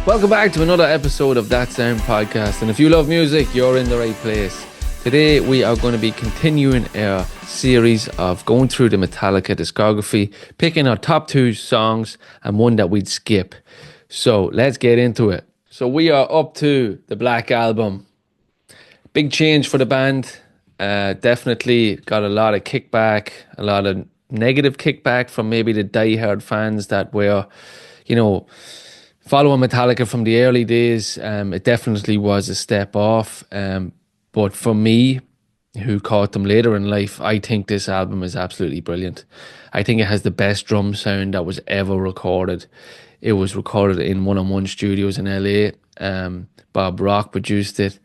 Welcome back to another episode of That Sound Podcast, and if you love music, you're in the right place. Today we are going to be continuing our series of going through the Metallica discography, picking our top 2 songs and one that we'd skip. So let's get into it. So we are up to the Black Album. Big change for the band. Definitely got a lot of kickback, a lot of negative kickback from maybe the diehard fans that were, following Metallica from the early days. It definitely was a step off. But for me, who caught them later in life, I think this album is absolutely brilliant. I think it has the best drum sound that was ever recorded. It was recorded in 101 Studios in LA. Bob Rock produced it.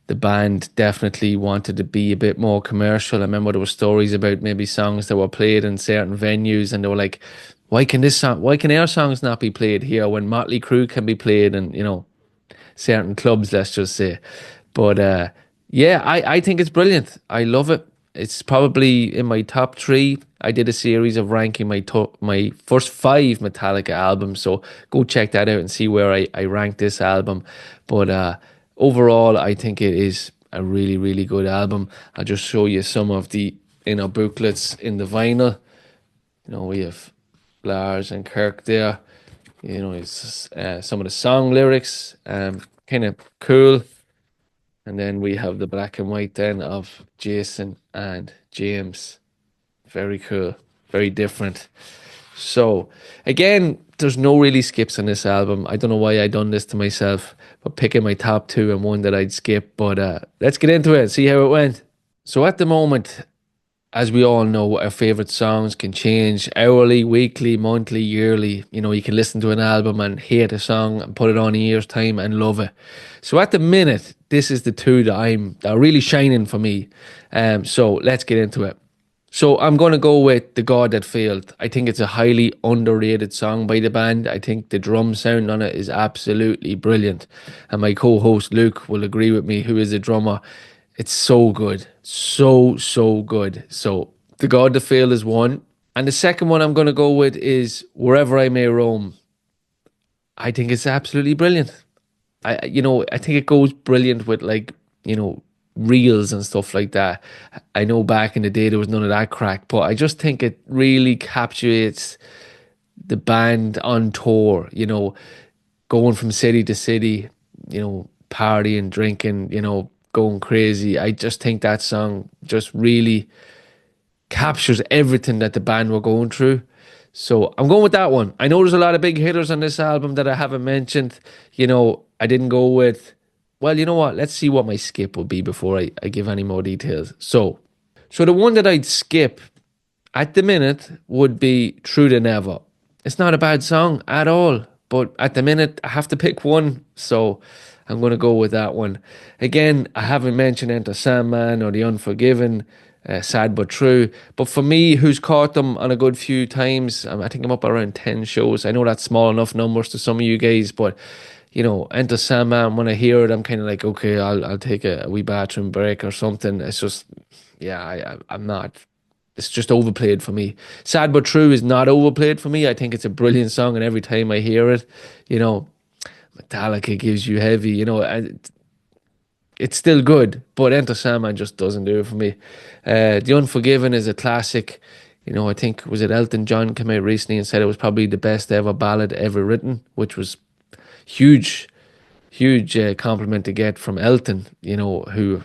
The band definitely wanted to be a bit more commercial. I remember there were stories about maybe songs that were played in certain venues, and they were like, why can our songs not be played here when Motley Crue can be played in, certain clubs, let's just say. But I think it's brilliant. I love it. It's probably in my top 3. I did a series of ranking my first 5 Metallica albums, so go check that out and see where I rank this album. But overall, I think it is a really, really good album. I'll just show you some of the inner booklets in the vinyl. We have Lars and Kirk there. It's some of the song lyrics, kind of cool. And then we have the black and white then of Jason and James. Very cool, very different. So again, there's no really skips on this album. I don't know why I done this to myself, but picking my top 2 and one that I'd skip. But let's get into it and see how it went. So at the moment, as we all know, our favourite songs can change hourly, weekly, monthly, yearly. You can listen to an album and hate a song and put it on a year's time and love it. So at the minute, this is the 2 that are really shining for me. So let's get into it. So I'm going to go with The God That Failed. I think it's a highly underrated song by the band. I think the drum sound on it is absolutely brilliant. And my co-host Luke will agree with me, who is a drummer. It's so good. So good. So The God That Failed is one. And the second one I'm going to go with is Wherever I May Roam. I think it's absolutely brilliant. I think it goes brilliant with reels and stuff like that. I know back in the day there was none of that crack, but I just think it really captures the band on tour, going from city to city, partying, drinking, going crazy. I just think that song just really captures everything that the band were going through. So I'm going with that one. I know there's a lot of big hitters on this album that I haven't mentioned. I didn't go with, well, you know what? Let's see what my skip will be before I give any more details. So the one that I'd skip at the minute would be Through the Never. It's not a bad song at all, but at the minute I have to pick one. So I'm going to go with that one. Again, I haven't mentioned Enter Sandman or The Unforgiven, Sad But True. But for me, who's caught them on a good few times, I think I'm up around 10 shows. I know that's small enough numbers to some of you guys, but Enter Sandman, when I hear it, I'm kind of like, okay, I'll take a wee bathroom break or something. It's just, I'm not. It's just overplayed for me. Sad But True is not overplayed for me. I think it's a brilliant song, and every time I hear it, Metallica gives you heavy, it's still good, but Enter Sandman just doesn't do it for me. The Unforgiven is a classic. I think, was it Elton John came out recently and said it was probably the best ever ballad ever written, which was huge compliment to get from Elton, who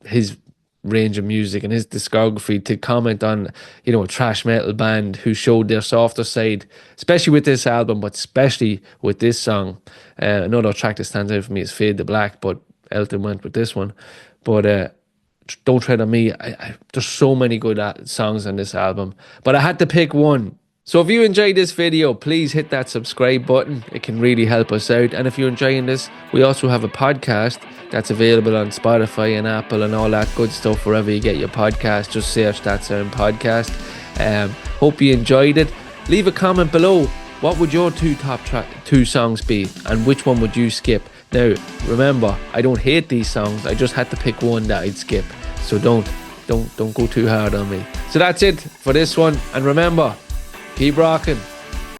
his range of music and his discography, to comment on, a thrash metal band who showed their softer side, especially with this album, but especially with this song. Another track that stands out for me is Fade to Black, but Elton went with this one. But Don't Tread on Me, there's so many good songs on this album, but I had to pick one. So if you enjoyed this video, please hit that subscribe button. It can really help us out. And if you're enjoying this, we also have a podcast that's available on Spotify and Apple and all that good stuff. Wherever you get your podcast, just search That Sound Podcast. Hope you enjoyed it. Leave a comment below. What would your 2 songs be, and which one would you skip? Now, remember, I don't hate these songs. I just had to pick one that I'd skip. So don't go too hard on me. So that's it for this one. And remember, keep rocking.